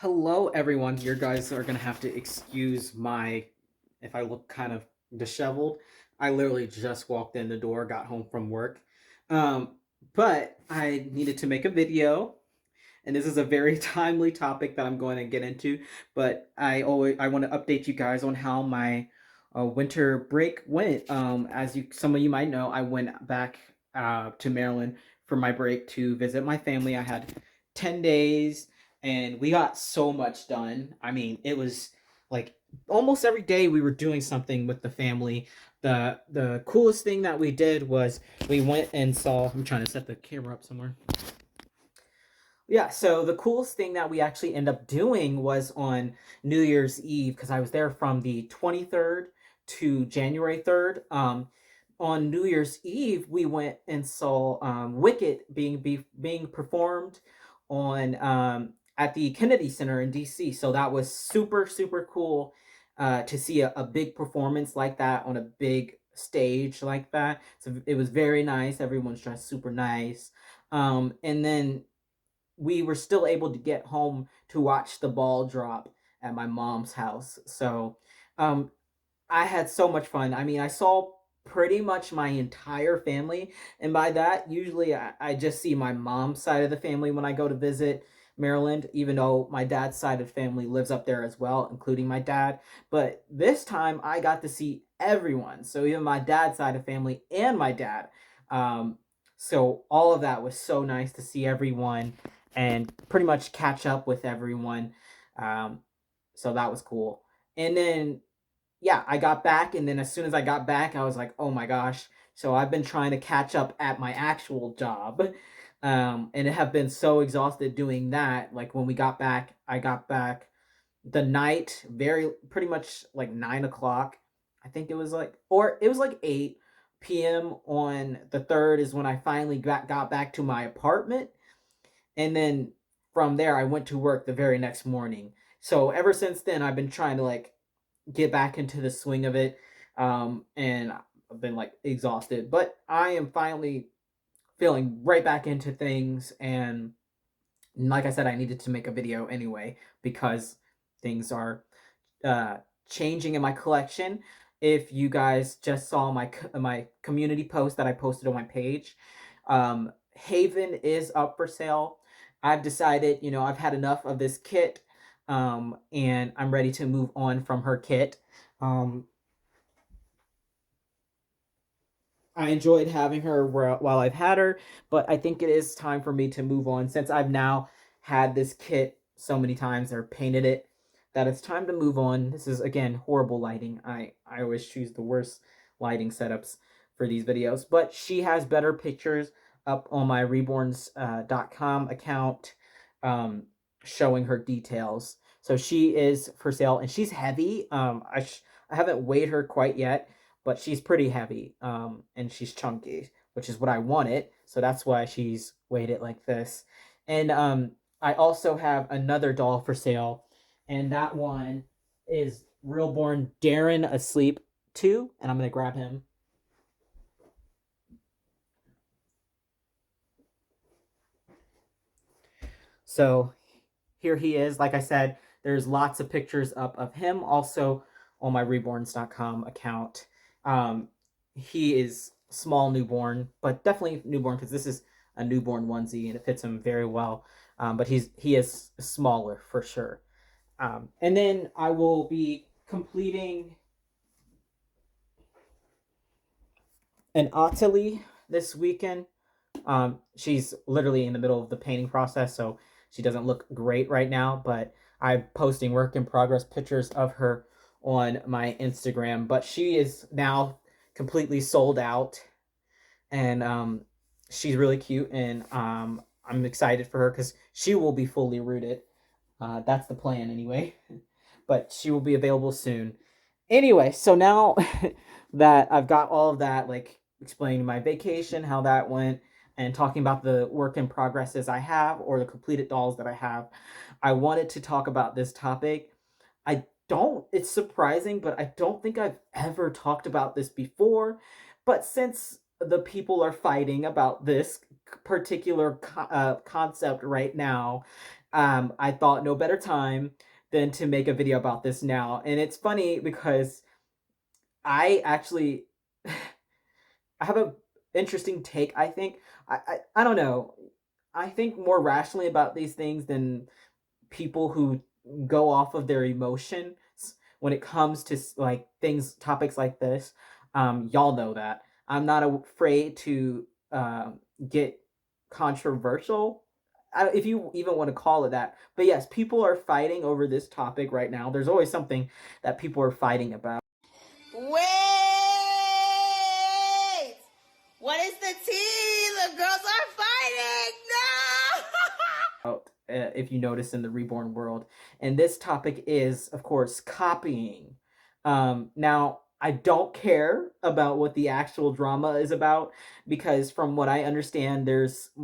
Hello, everyone. You guys are gonna have to excuse my if I look kind of disheveled. I literally just walked in the door, got home from work, um, but I needed to make a video, and this is a very timely topic that I'm going to get into. But I want to update you guys on how my winter break went. As you some of you might know, I went back to Maryland for my break to visit my family. I had 10 days, and we got so much done. I mean, it was like almost every day we were doing something with the family. The coolest thing that we did was we went and saw. I'm trying to set the camera up somewhere. Yeah, so the coolest thing that we actually end up doing was on New Year's Eve, because I was there from the 23rd to January 3rd. On New Year's Eve, we went and saw Wicked being performed on at the Kennedy Center in DC. So that was super super cool to see a big performance like that on a big stage like that. So it was very nice. Everyone's dressed super nice. And then we were still able to get home to watch the ball drop at my mom's house. So um, I had so much fun. I mean, I saw pretty much my entire family. And by that, usually I just see my mom's side of the family when I go to visit Maryland, even though my dad's side of the family lives up there as well, including my dad. But this time I got to see everyone. So even my dad's side of family and my dad. Um, so all of that was so nice to see everyone and pretty much catch up with everyone. Um, so that was cool. And then yeah, I got back, and then as soon as I got back, I was like, oh my gosh. So I've been trying to catch up at my actual job, and have been so exhausted doing that. Like when we got back, I got back the night, very pretty much like 9 o'clock. I think it was like, or it was like 8 p.m. on the third is when I finally got back to my apartment, and then from there I went to work the very next morning. So ever since then, I've been trying to like get back into the swing of it. And I've been like exhausted, but I am finally feeling right back into things. And like I said, I needed to make a video anyway because things are uh, changing in my collection. If you guys just saw my community post that I posted on my page, Haven is up for sale. I've decided, I've had enough of this kit, and I'm ready to move on from her kit. Um, I enjoyed having her while I've had her, but I think it is time for me to move on since I've now had this kit so many times or painted it that it's time to move on. This is again horrible lighting. I always choose the worst lighting setups for these videos, but she has better pictures up on my reborns.com account, um, showing her details. So she is for sale, and she's heavy. I haven't weighed her quite yet, but she's pretty heavy, and she's chunky, which is what I wanted. So that's why she's weighted like this. And I also have another doll for sale, and that one is Realborn Darren Asleep 2, and I'm gonna grab him. So here he is. Like I said, there's lots of pictures up of him also on my reborns.com account. He is small newborn, but definitely newborn because this is a newborn onesie and it fits him very well. But he is smaller for sure. And then I will be completing an Ottilie this weekend. She's literally in the middle of the painting process, so she doesn't look great right now, but I'm posting work in progress pictures of her on my Instagram. But she is now completely sold out, and she's really cute, and I'm excited for her because she will be fully rooted. That's the plan anyway, but she will be available soon. Anyway, so now that I've got all of that, like explaining my vacation, how that went, and talking about the work in progresses I have or the completed dolls that I have, I wanted to talk about this topic. It's surprising, but I don't think I've ever talked about this before. But since the people are fighting about this particular concept right now, I thought no better time than to make a video about this now. And it's funny because I actually I have a interesting take, I think. I don't know. I think more rationally about these things than people who go off of their emotions when it comes to like things, topics like this. Y'all know that I'm not afraid to get controversial, if you even want to call it that. But yes, people are fighting over this topic right now. There's always something that people are fighting about. Wait! What is the tea? The girls are fighting! No! If you notice in the reborn world. And this topic is, of course, copying. Now, I don't care about what the actual drama is about because, from what I understand,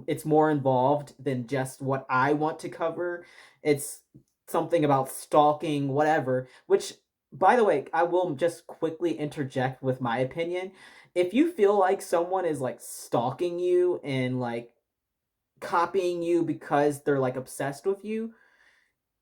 it's more involved than just what I want to cover. It's something about stalking, whatever. Which, by the way, I will just quickly interject with my opinion. If you feel like someone is like stalking you and like copying you because they're like obsessed with you,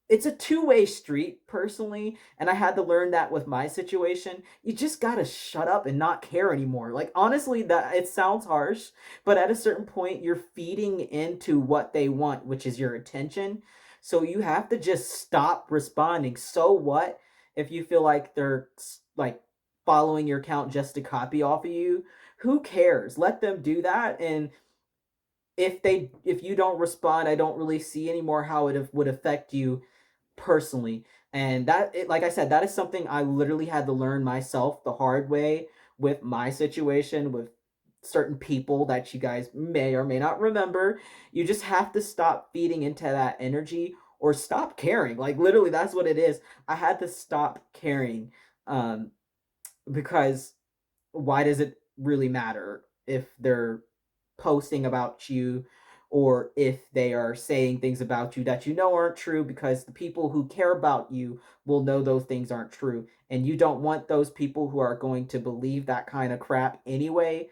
it's a two-way street personally, and I had to learn that with my situation. You just got to shut up and not care anymore. Like honestly, that it sounds harsh, but at a certain point you're feeding into what they want, which is your attention. So you have to just stop responding. So what if you feel like they're like following your account just to copy off of you? Who cares? Let them do that. And if you don't respond, I don't really see anymore how it would affect you personally. And like I said, that is something I literally had to learn myself the hard way with my situation with certain people that you guys may or may not remember. You just have to stop feeding into that energy or stop caring. Like literally, that's what it is. I had to stop caring, um, because why does it really matter if they're posting about you or if they are saying things about you that you know aren't true, because the people who care about you will know those things aren't true, and you don't want those people who are going to believe that kind of crap anyway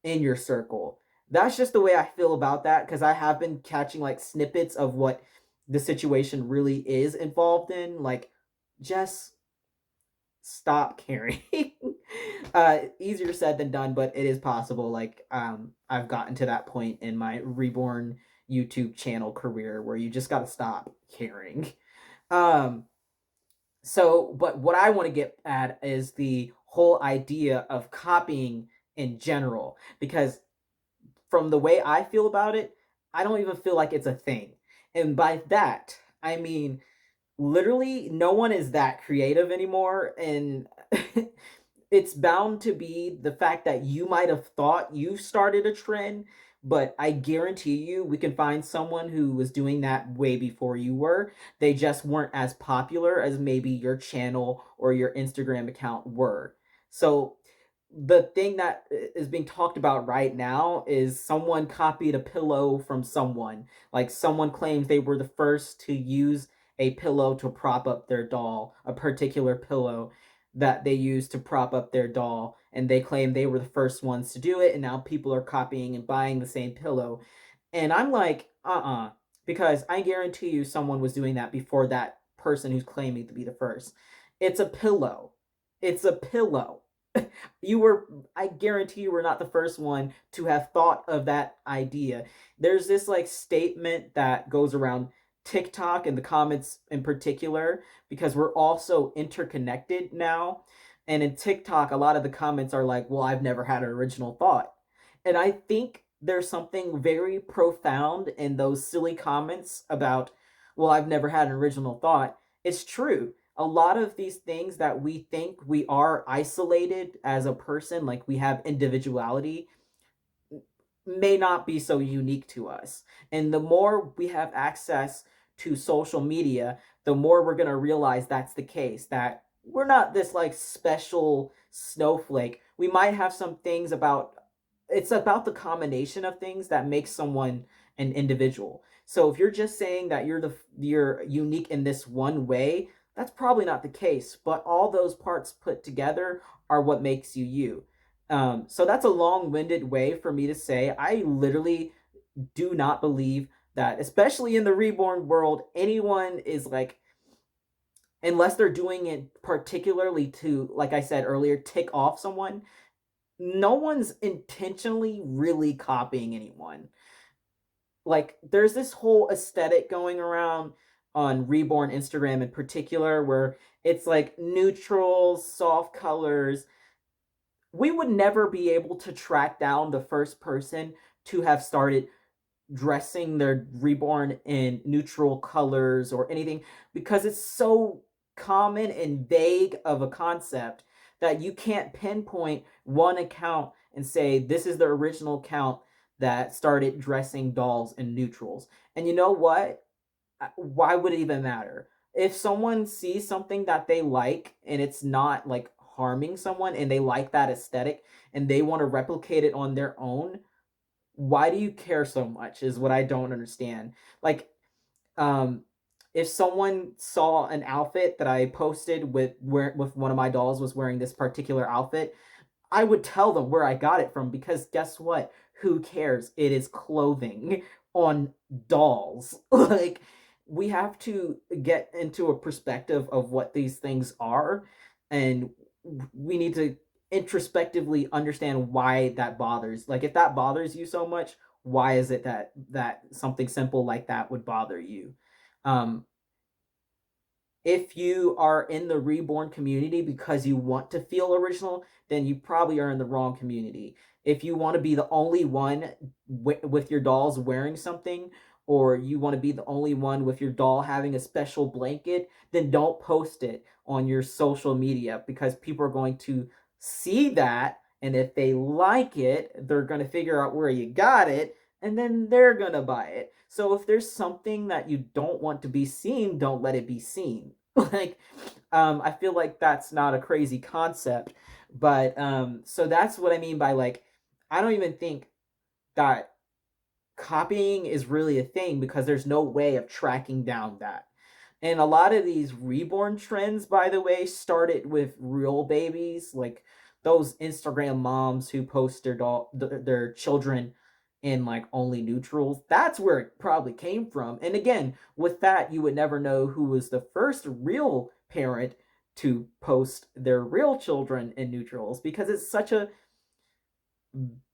in your circle. That's just the way I feel about that, because I have been catching like snippets of what the situation really is involved in. Like, just stop caring. Easier said than done, but it is possible. Like, I've gotten to that point in my reborn YouTube channel career where you just got to stop caring. Um, but what I want to get at is the whole idea of copying in general, because from the way I feel about it, I don't even feel like it's a thing. And by that, I mean literally no one is that creative anymore, and it's bound to be the fact that you might have thought you started a trend, but I guarantee you we can find someone who was doing that way before you were. They just weren't as popular as maybe your channel or your Instagram account were. So the thing that is being talked about right now is someone copied a pillow from someone. Like someone claims they were the first to use a pillow to prop up their doll, a particular pillow that they use to prop up their doll, and they claim they were the first ones to do it, and now people are copying and buying the same pillow. And I'm like, because I guarantee you someone was doing that before that person who's claiming to be the first. It's a pillow. It's a pillow. You were, I guarantee you were not the first one to have thought of that idea. There's this like statement that goes around TikTok and the comments in particular, because we're all so interconnected now. And in TikTok, a lot of the comments are like, well, I've never had an original thought. And I think there's something very profound in those silly comments about, well, I've never had an original thought. It's true. A lot of these things that we think we are isolated as a person, like we have individuality, may not be so unique to us. And the more we have access to social media, the more we're going to realize that's the case, that we're not this like special snowflake. We might have some things about, it's about the combination of things that makes someone an individual. So if you're just saying that you're unique in this one way, that's probably not the case, but all those parts put together are what makes you you. So that's a long-winded way for me to say I literally do not believe that, especially in the reborn world, anyone is like, unless they're doing it particularly to, like I said earlier, tick off someone, no one's intentionally really copying anyone. Like, there's this whole aesthetic going around on Reborn Instagram in particular where it's like neutrals, soft colors. We would never be able to track down the first person to have started dressing their reborn in neutral colors or anything because it's so common and vague of a concept that you can't pinpoint one account and say this is the original account that started dressing dolls in neutrals. And you know what? Why would it even matter? If someone sees something that they like and it's not like harming someone and they like that aesthetic and they want to replicate it on their own, why do you care so much is what I don't understand. Like, um if someone saw an outfit that I posted with one of my dolls was wearing this particular outfit, I would tell them where I got it from because guess what? Who cares? It is clothing on dolls. Like, we have to get into a perspective of what these things are, and we need to introspectively understand why that bothers. Like, if that bothers you so much, why is it that something simple like that would bother you? Um, if you are in the reborn community because you want to feel original, then you probably are in the wrong community. If you want to be the only one with your dolls wearing something, or you want to be the only one with your doll having a special blanket, then don't post it on your social media because people are going to see that. And if they like it, they're going to figure out where you got it and then they're going to buy it. So if there's something that you don't want to be seen, don't let it be seen. Like, I feel like that's not a crazy concept, but so that's what I mean by, like, I don't even think that copying is really a thing because there's no way of tracking down that. And a lot of these reborn trends, by the way, started with real babies, like those Instagram moms who post their children in like only neutrals. That's where it probably came from. And again, with that, you would never know who was the first real parent to post their real children in neutrals because it's such a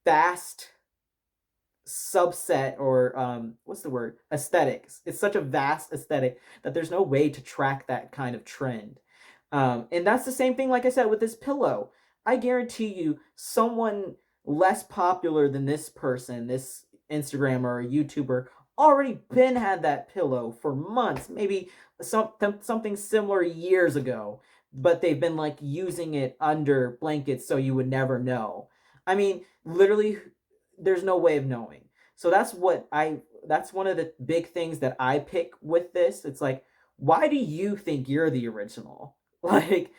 vast subset, or what's the word, aesthetics. It's such a vast aesthetic that there's no way to track that kind of trend. And that's the same thing, like I said, with this pillow. I guarantee you someone less popular than this person, this Instagrammer or YouTuber, already been had that pillow for months, maybe something similar years ago, but they've been like using it under blankets so you would never know. I mean, literally, there's no way of knowing. So that's one of the big things that I pick with this. It's like, why do you think you're the original? Like,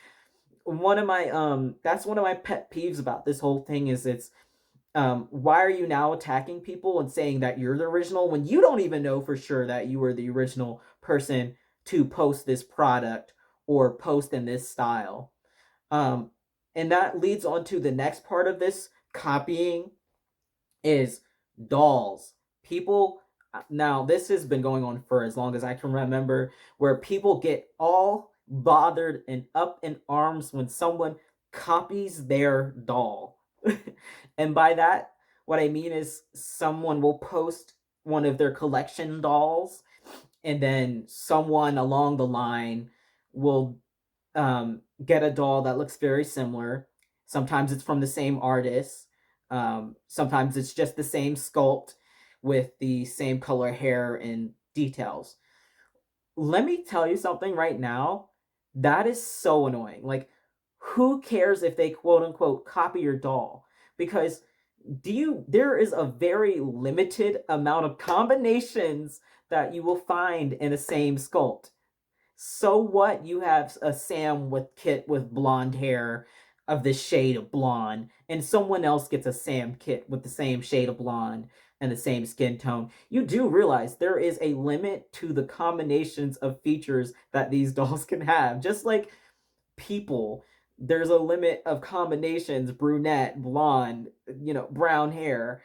one of my that's one of my pet peeves about this whole thing is it's why are you now attacking people and saying that you're the original when you don't even know for sure that you were the original person to post this product or post in this style? Um and that leads on to the next part of this copying is dolls. People, now this has been going on for as long as I can remember, where people get all bothered and up in arms when someone copies their doll. And by that, what I mean is someone will post one of their collection dolls, and then someone along the line will get a doll that looks very similar. Sometimes it's from the same artist. Sometimes it's just the same sculpt with the same color hair and details. Let me tell you something right now. That is so annoying. Like, who cares if they quote unquote copy your doll? Because there is a very limited amount of combinations that you will find in a same sculpt. So what? You have a Sam with Kit with blonde hair of this shade of blonde, and someone else gets a Sam Kit with the same shade of blonde and the same skin tone. You do realize there is a limit to the combinations of features that these dolls can have. Just like people, there's a limit of combinations: brunette, blonde, brown hair.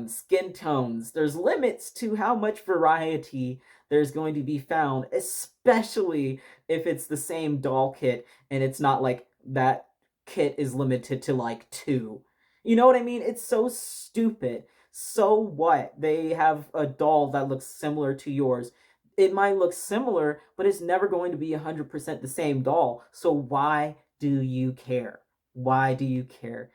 skin tones. There's limits to how much variety there's going to be found, especially if it's the same doll kit and it's not like that kit is limited to like two. You know what I mean? It's so stupid. So what? They have a doll that looks similar to yours. It might look similar, but it's never going to be 100% the same doll. So why do you care? Why do you care?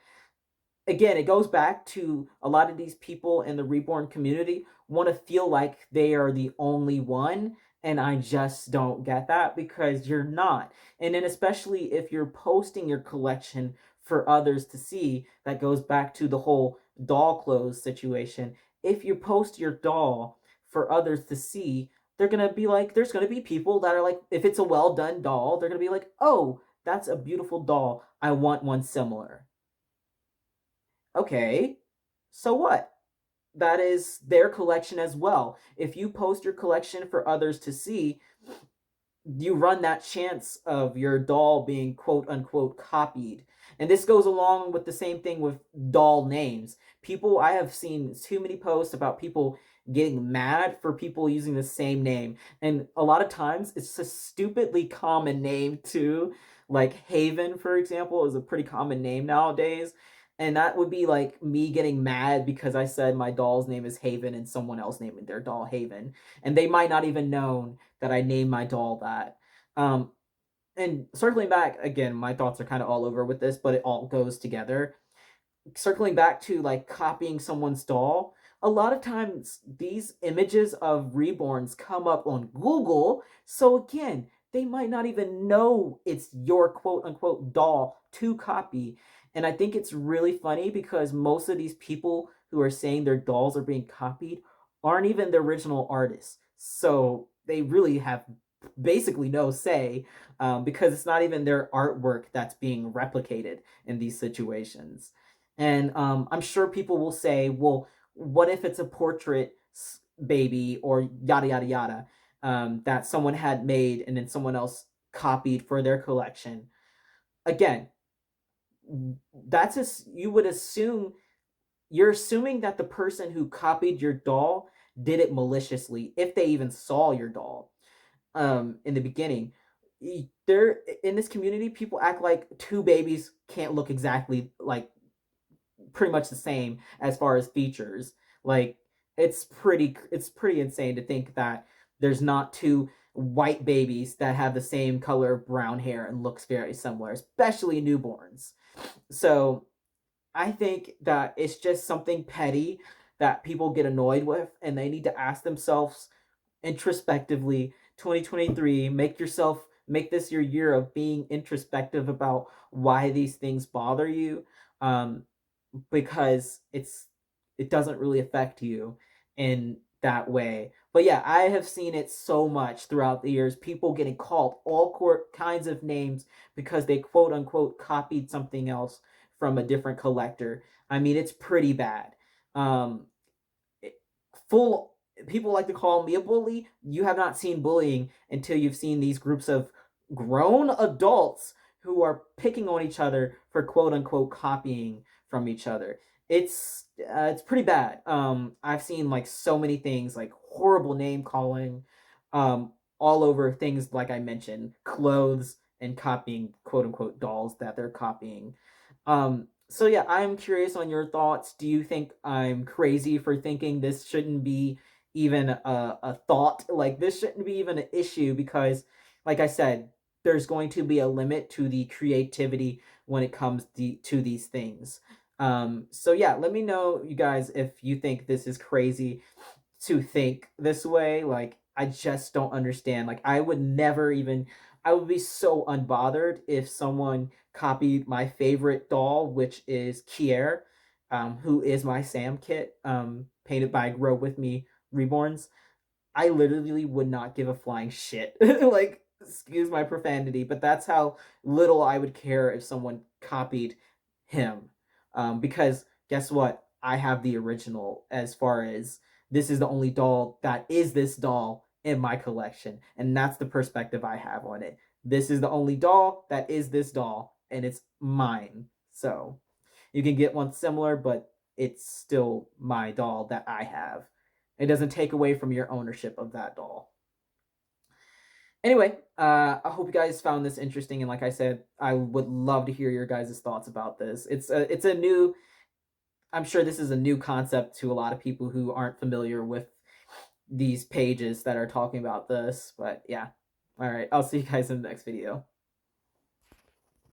Again, it goes back to a lot of these people in the reborn community want to feel like they are the only one. And I just don't get that because you're not. And then, especially if you're posting your collection for others to see, that goes back to the whole doll clothes situation. If you post your doll for others to see, they're going to be like, there's going to be people that are like, if it's a well done doll, they're going to be like, oh, that's a beautiful doll. I want one similar. Okay, so what? That is their collection as well. If you post your collection for others to see, you run that chance of your doll being quote unquote copied. And this goes along with the same thing with doll names. People, I have seen too many posts about people getting mad for people using the same name. And a lot of times it's a stupidly common name too. Like Haven, for example, is a pretty common name nowadays. And that would be like me getting mad because I said my doll's name is Haven and someone else named their doll Haven. And they might not even know that I named my doll that. Um, and circling back again, my thoughts are kind of all over with this, but it all goes together. Circling back to like copying someone's doll, a lot of times these images of reborns come up on Google. So again, they might not even know it's your quote unquote doll to copy. And I think it's really funny because most of these people who are saying their dolls are being copied aren't even the original artists. So they really have basically no say because it's not even their artwork that's being replicated in these situations. And I'm sure people will say, well, what if it's a portrait baby or yada, yada, yada, that someone had made and then someone else copied for their collection? Again, that's you would assume you're assuming that the person who copied your doll did it maliciously if they even saw your doll in the beginning. There in this community, people act like two babies can't look exactly like pretty much the same as far as features. Like it's pretty insane to think that there's not two white babies that have the same color brown hair and looks very similar, especially newborns. So I think that it's just something petty that people get annoyed with and they need to ask themselves introspectively 2023, make this your year of being introspective about why these things bother you, um because it doesn't really affect you in that way. But yeah, I have seen it so much throughout the years, people getting called all kinds of names because they quote unquote copied something else from a different collector. I mean, it's pretty bad. um Full people like to call me a bully. You have not seen bullying until you've seen these groups of grown adults who are picking on each other for quote unquote copying from each other. It's pretty bad. I've seen like so many things like horrible name calling, all over things like I mentioned, clothes and copying quote unquote dolls that they're copying. So yeah, I'm curious on your thoughts. Do you think I'm crazy for thinking this shouldn't be even a thought? Like this shouldn't be even an issue because, like I said, there's going to be a limit to the creativity when it comes to these things. So yeah, let me know, you guys, if you think this is crazy to think this way. Like, I just don't understand. Like, I would never even, I would be so unbothered if someone copied my favorite doll, which is Kier, who is my Sam kit, painted by Grow With Me Reborns. I literally would not give a flying shit. Like, excuse my profanity, but that's how little I would care if someone copied him. Because guess what? I have the original as far as this is the only doll that is this doll in my collection. And that's the perspective I have on it. This is the only doll that is this doll, and it's mine. So you can get one similar, but it's still my doll that I have. It doesn't take away from your ownership of that doll. Anyway, I hope you guys found this interesting, and like I said, I would love to hear your guys' thoughts about this. It's a new. I'm sure this is a new concept to a lot of people who aren't familiar with these pages that are talking about this. But yeah, all right, I'll see you guys in the next video.